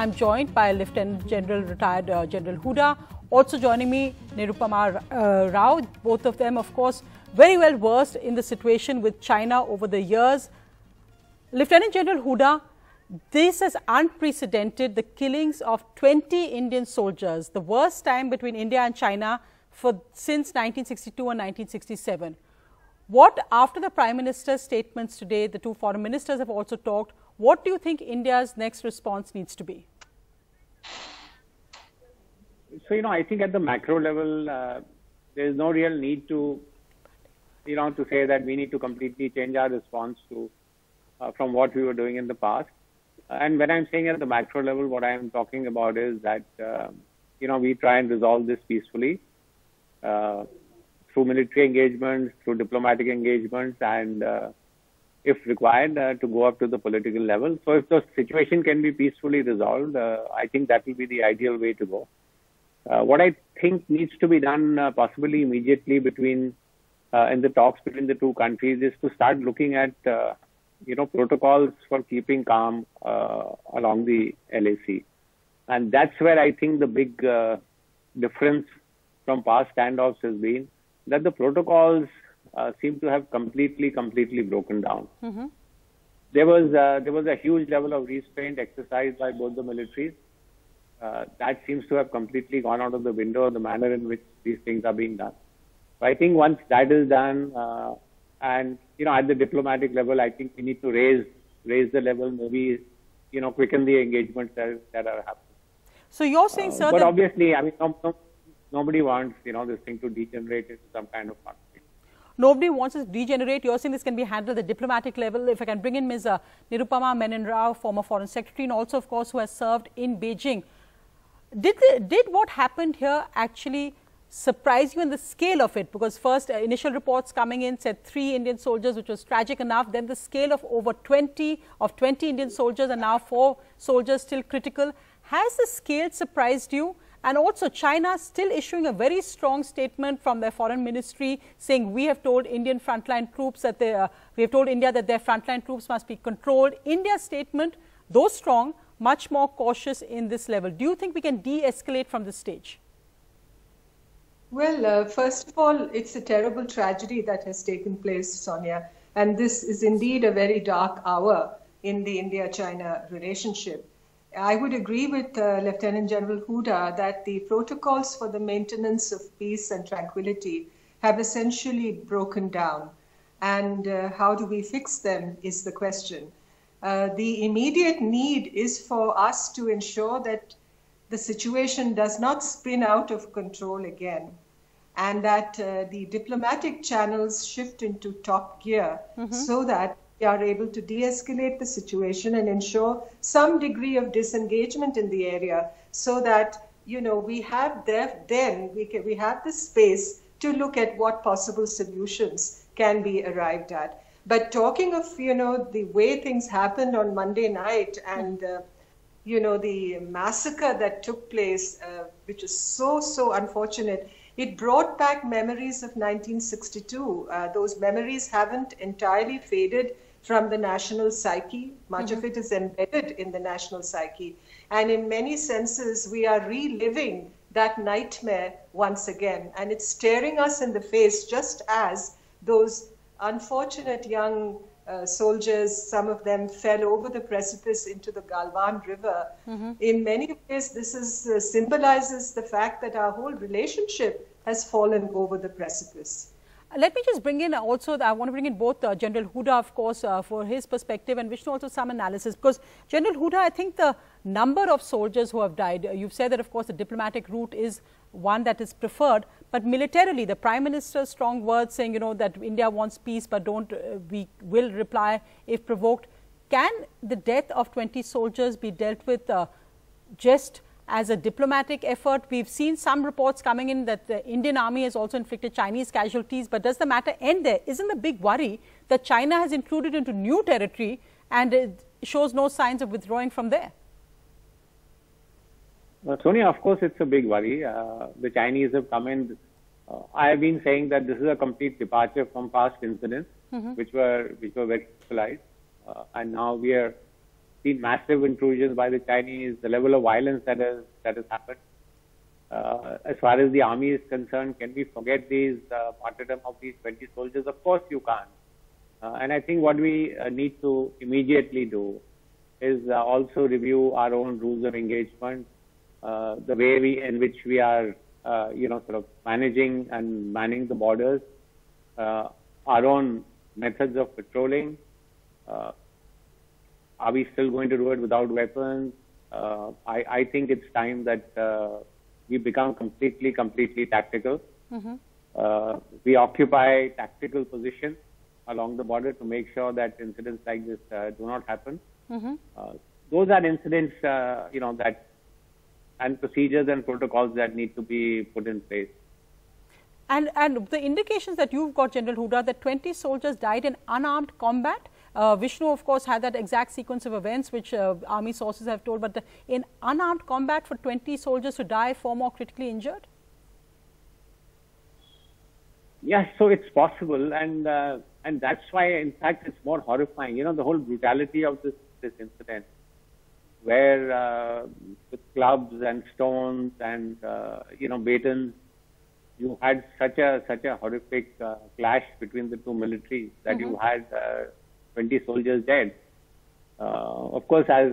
I'm joined by Lieutenant General, retired General Hooda. Also joining me, Nirupama Rao. Both of them, of course, very well versed in the situation with China over the years. Lieutenant General Hooda, this has unprecedented the killings of 20 Indian soldiers, the worst time between India and China since 1962 and 1967. What, after the Prime Minister's statements today, the two foreign ministers have also talked, what do you think India's next response needs to be? So, I think at the macro level, there is no real need to, to say that we need to completely change our response to from what we were doing in the past. And when I'm saying at the macro level, what I'm talking about is that, we try and resolve this peacefully through military engagements, through diplomatic engagements, and if required, to go up to the political level. So if the situation can be peacefully resolved, I think that will be the ideal way to go. What I think needs to be done possibly immediately in the talks between the two countries is to start looking at, protocols for keeping calm along the LAC. And that's where I think the big difference from past standoffs has been that the protocols seem to have completely broken down. Mm-hmm. There was a huge level of restraint exercised by both the militaries. That seems to have completely gone out of the window, the manner in which these things are being done. So I think once that is done, and at the diplomatic level, I think we need to raise the level, maybe quicken the engagements that are happening. So you're saying, sir, but obviously, I mean, nobody wants this thing to degenerate into some kind of conflict. Nobody wants it to degenerate. You're saying this can be handled at the diplomatic level. If I can bring in Ms. Nirupama Menon Rao, former Foreign Secretary, and also, of course, who has served in Beijing. Did what happened here actually surprise you in the scale of it? Because first, initial reports coming in said 3 Indian soldiers, which was tragic enough. Then the scale of over 20 Indian soldiers, and now 4 soldiers still critical. Has the scale surprised you? And also, China still issuing a very strong statement from their foreign ministry saying, we have told Indian frontline troops that we have told India that their frontline troops must be controlled. India's statement, though strong, much more cautious in this level. Do you think we can de-escalate from this stage? Well, first of all, it's a terrible tragedy that has taken place, Sonia. And this is indeed a very dark hour in the India-China relationship. I would agree with Lieutenant General Hooda that the protocols for the maintenance of peace and tranquility have essentially broken down. And how do we fix them is the question. The immediate need is for us to ensure that the situation does not spin out of control again, and that the diplomatic channels shift into top gear so that we are able to de-escalate the situation and ensure some degree of disengagement in the area, so that we have we have the space to look at what possible solutions can be arrived at. But talking of the way things happened on Monday night and the massacre that took place, which is so unfortunate. It brought back memories of 1962. Those memories haven't entirely faded from the national psyche. Much of it is embedded in the national psyche. And in many senses, we are reliving that nightmare once again. And it's staring us in the face, just as those unfortunate young soldiers, some of them fell over the precipice into the Galwan River. In many ways, this symbolizes the fact that our whole relationship has fallen over the precipice. Let me just bring in also, I want to bring in both General Hooda, of course, for his perspective, and Vishnu also some analysis. Because General Hooda, I think the number of soldiers who have died, you've said that, of course, the diplomatic route is one that is preferred. But militarily, the Prime Minister's strong words saying, that India wants peace, but we will reply if provoked. Can the death of 20 soldiers be dealt with just as a diplomatic effort? We've seen some reports coming in that the Indian army has also inflicted Chinese casualties, but does the matter end there? Isn't the big worry that China has intruded into new territory and it shows no signs of withdrawing from there? Sonia, of course, it's a big worry. The Chinese have come in. I have been saying that this is a complete departure from past incidents, which were very localized, and now we are seen massive intrusions by the Chinese, the level of violence that has happened. As far as the army is concerned, can we forget these martyrdom of these 20 soldiers? Of course you can't. And I think what we need to immediately do is also review our own rules of engagement, the way in which we are, sort of managing and manning the borders, our own methods of patrolling. Are we still going to do it without weapons? I think it's time that we become completely tactical. We occupy tactical positions along the border to make sure that incidents like this do not happen. Those are incidents, that and procedures and protocols that need to be put in place. And the indications that you've got, General Hooda, that 20 soldiers died in unarmed combat. Vishnu, of course, had that exact sequence of events which army sources have told, but in unarmed combat for 20 soldiers to die, 4 more critically injured? Yes, so it's possible, and that's why, in fact, it's more horrifying. The whole brutality of this incident, where with clubs and stones and batons, you had such a horrific clash between the two militaries that you had 20 soldiers dead. Of course, as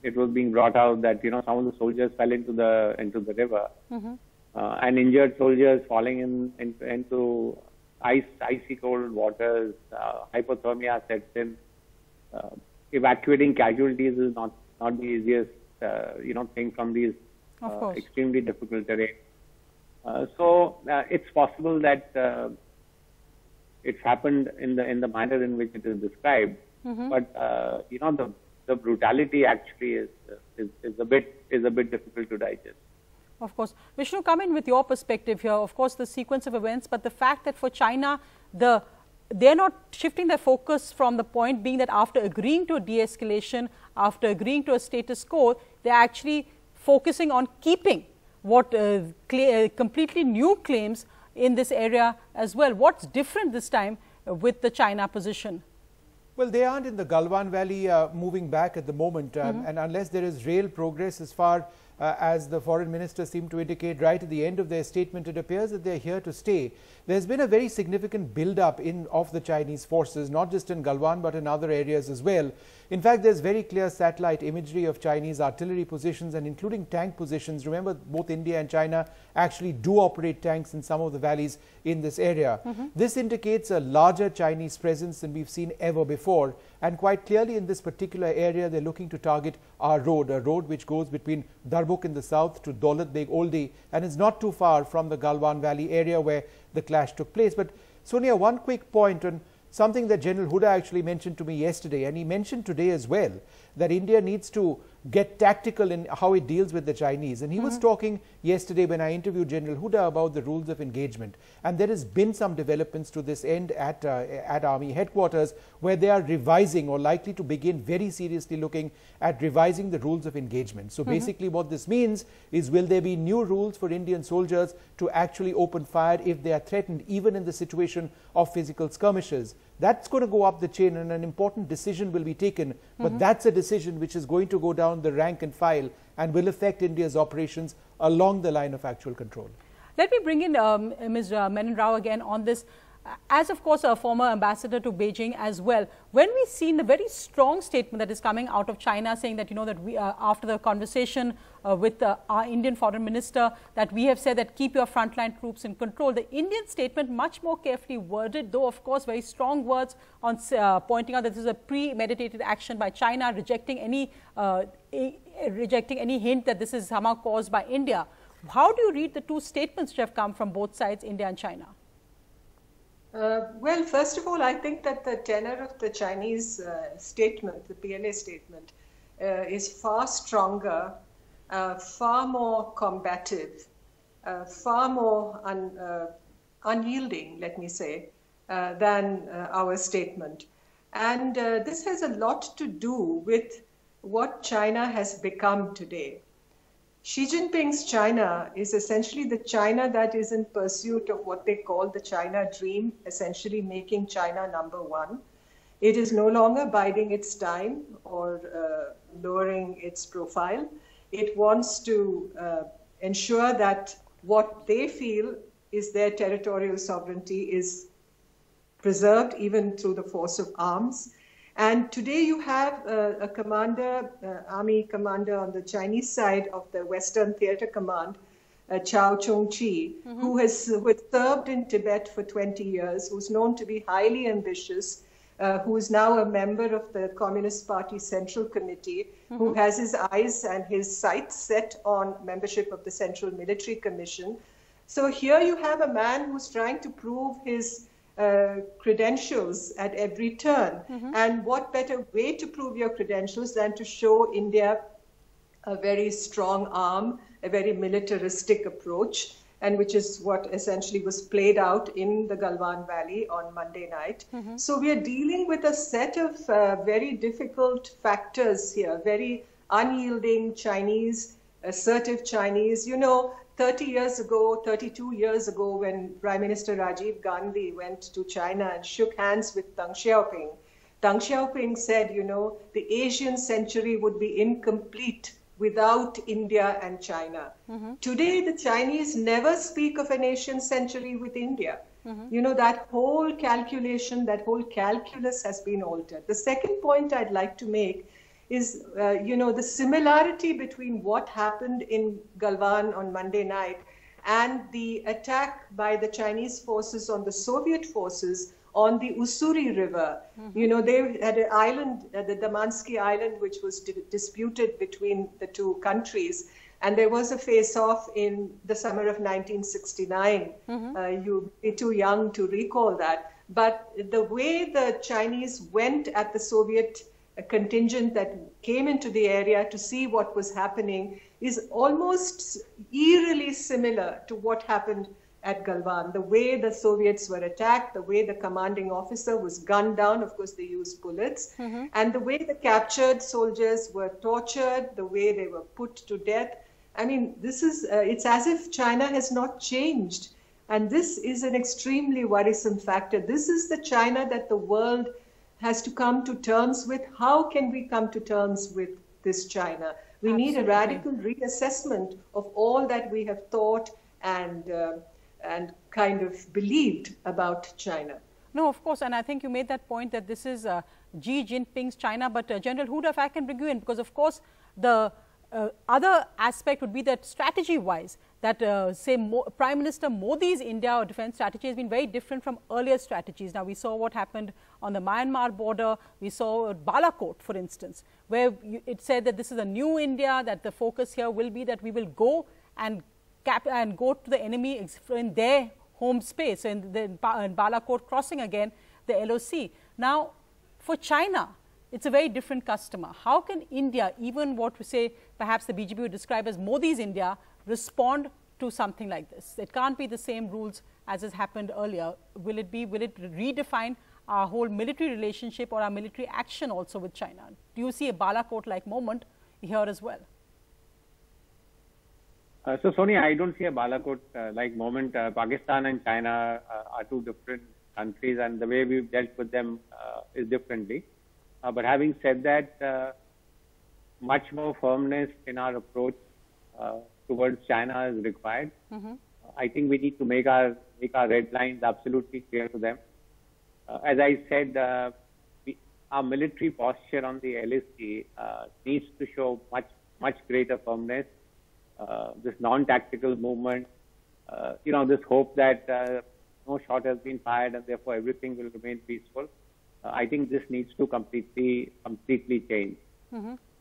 it was being brought out that some of the soldiers fell into the river, and injured soldiers falling into icy cold waters, hypothermia sets in. Evacuating casualties is not the easiest thing from these extremely difficult terrain. So it's possible that it's happened in the manner in which it is described, but the brutality actually is a bit difficult to digest. Of course. Vishnu, come in with your perspective here. Of course, the sequence of events, but the fact that for China, they're not shifting their focus from the point being that after agreeing to a de-escalation, after agreeing to a status quo, they're actually focusing on keeping what completely new claims in this area as well. What's different this time with the China position? Well, they aren't in the Galwan Valley moving back at the moment, and unless there is real progress as far as the foreign minister seemed to indicate right at the end of their statement, it appears that they're here to stay. There's been a very significant build-up of the Chinese forces, not just in Galwan but in other areas as well. In fact, there's very clear satellite imagery of Chinese artillery positions and including tank positions. Remember, both India and China actually do operate tanks in some of the valleys in this area. This indicates a larger Chinese presence than we've seen ever before. And quite clearly in this particular area, they're looking to target our road, a road which goes between Darbuk in the south to Daulat Beg Oldi, and is not too far from the Galwan Valley area where the clash took place. But Sonia, one quick point on something that General Hooda actually mentioned to me yesterday, and he mentioned today as well, that India needs to get tactical in how it deals with the Chinese. And he was talking yesterday when I interviewed General Hooda about the rules of engagement. And there has been some developments to this end at Army headquarters, where they are revising or likely to begin very seriously looking at revising the rules of engagement. So basically what this means is, will there be new rules for Indian soldiers to actually open fire if they are threatened, even in the situation of physical skirmishes? That's going to go up the chain, and an important decision will be taken. But that's a decision which is going to go down the rank and file and will affect India's operations along the line of actual control. Let me bring in Ms. Menon Rao again on this. As, of course, a former ambassador to Beijing as well, when we've seen the very strong statement that is coming out of China saying that, that we, after the conversation with our Indian foreign minister, that we have said that keep your frontline troops in control. The Indian statement much more carefully worded, though, of course, very strong words on pointing out that this is a premeditated action by China, rejecting any hint that this is somehow caused by India. How do you read the two statements which have come from both sides, India and China? Well, first of all, I think that the tenor of the Chinese statement, the PLA statement, is far stronger, far more combative, far more unyielding, let me say, than our statement. And this has a lot to do with what China has become today. Xi Jinping's China is essentially the China that is in pursuit of what they call the China dream, essentially making China #1. It is no longer biding its time or lowering its profile. It wants to ensure that what they feel is their territorial sovereignty is preserved even through the force of arms. And today you have a commander, army commander on the Chinese side of the Western Theater Command, Chow Chung-chi, who has served in Tibet for 20 years, who's known to be highly ambitious, who is now a member of the Communist Party Central Committee, who has his eyes and his sights set on membership of the Central Military Commission. So here you have a man who's trying to prove his credentials at every turn. And what better way to prove your credentials than to show India a very strong arm, a very militaristic approach, and which is what essentially was played out in the Galwan Valley on Monday night. So we are dealing with a set of very difficult factors here, very unyielding Chinese, assertive Chinese. You know, 30 years ago, 32 years ago, when Prime Minister Rajiv Gandhi went to China and shook hands with Deng Xiaoping said, you know, the Asian century would be incomplete without India and China. Today, the Chinese never speak of an Asian century with India. You know, that whole calculation, that whole calculus has been altered. The second point I'd like to make is, you know, the similarity between what happened in Galwan on Monday night and the attack by the Chinese forces on the Soviet forces on the Ussuri River. You know, they had an island, the Damansky Island, which was disputed between the two countries. And there was a face-off in the summer of 1969. You'd be too young to recall that. But the way the Chinese went at the Soviet contingent that came into the area to see what was happening is almost eerily similar to what happened at Galwan. The way the Soviets were attacked, the way the commanding officer was gunned down, of course they used bullets, and the way the captured soldiers were tortured, the way they were put to death. I mean, this is, it's as if China has not changed. And this is an extremely worrisome factor. This is the China that the world has to come to terms with. How can we come to terms with this China? We need a radical reassessment of all that we have thought and kind of believed about China. No, of course, and I think you made that point that this is Xi Jinping's China, but General Huda, if I can bring you in, because of course the other aspect would be that strategy-wise, that say Prime Minister Modi's India defense strategy has been very different from earlier strategies. Now we saw what happened on the Myanmar border, we saw Balakot for instance, where it said that this is a new India, that the focus here will be that we will go and go to the enemy in their home space, in Balakot crossing again the LOC. Now for China, it's a very different customer. How can India, even what we say perhaps the BJP would describe as Modi's India, respond to something like this? It can't be the same rules as has happened earlier. Will it redefine our whole military relationship or our military action also with China? Do you see a Balakot-like moment here as well? So Sonia, I don't see a Balakot-like moment. Pakistan and China are two different countries, and the way we've dealt with them is differently. But having said that, much more firmness in our approach towards China is required. I think we need to make our red lines absolutely clear to them. As I said, our military posture on the LAC needs to show much greater firmness. This non-tactical movement, you know, this hope that no shot has been fired and therefore everything will remain peaceful. I think this needs to completely change.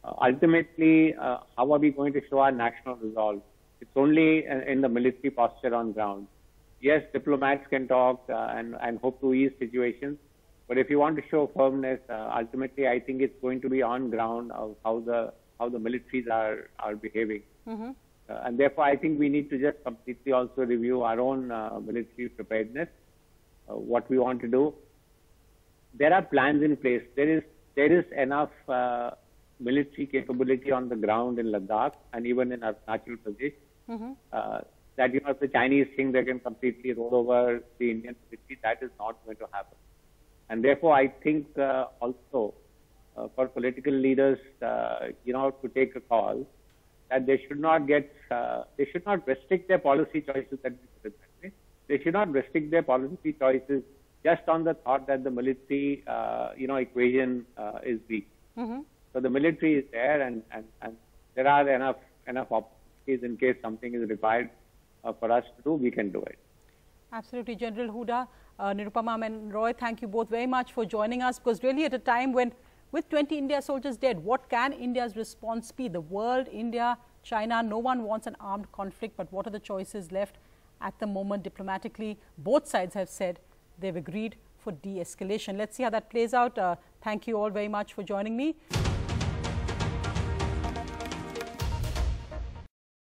Ultimately, how are we going to show our national resolve? It's only in the military posture on ground. Yes, diplomats can talk and hope to ease situations, but if you want to show firmness, ultimately I think it's going to be on ground of how the militaries are behaving. And therefore, I think we need to just completely also review our own military preparedness, what we want to do. There are plans in place. There is enough military capability on the ground in Ladakh and even in Arunachal Pradesh that, you know, if the Chinese think they can completely roll over the Indian military, that is not going to happen. And therefore, I think also for political leaders, to take a call that they should not restrict their policy choices. They should not restrict their policy choices just on the thought that the military, equation is weak. So the military is there, and there are enough opportunities in case something is required for us to do. We can do it. Absolutely, General Hooda, Nirupama Menon Roy, thank you both very much for joining us, because really at a time when, with 20 India soldiers dead, what can India's response be? The world, India, China, no one wants an armed conflict, but what are the choices left at the moment diplomatically? Both sides have said they've agreed for de-escalation. Let's see how that plays out. Thank you all very much for joining me.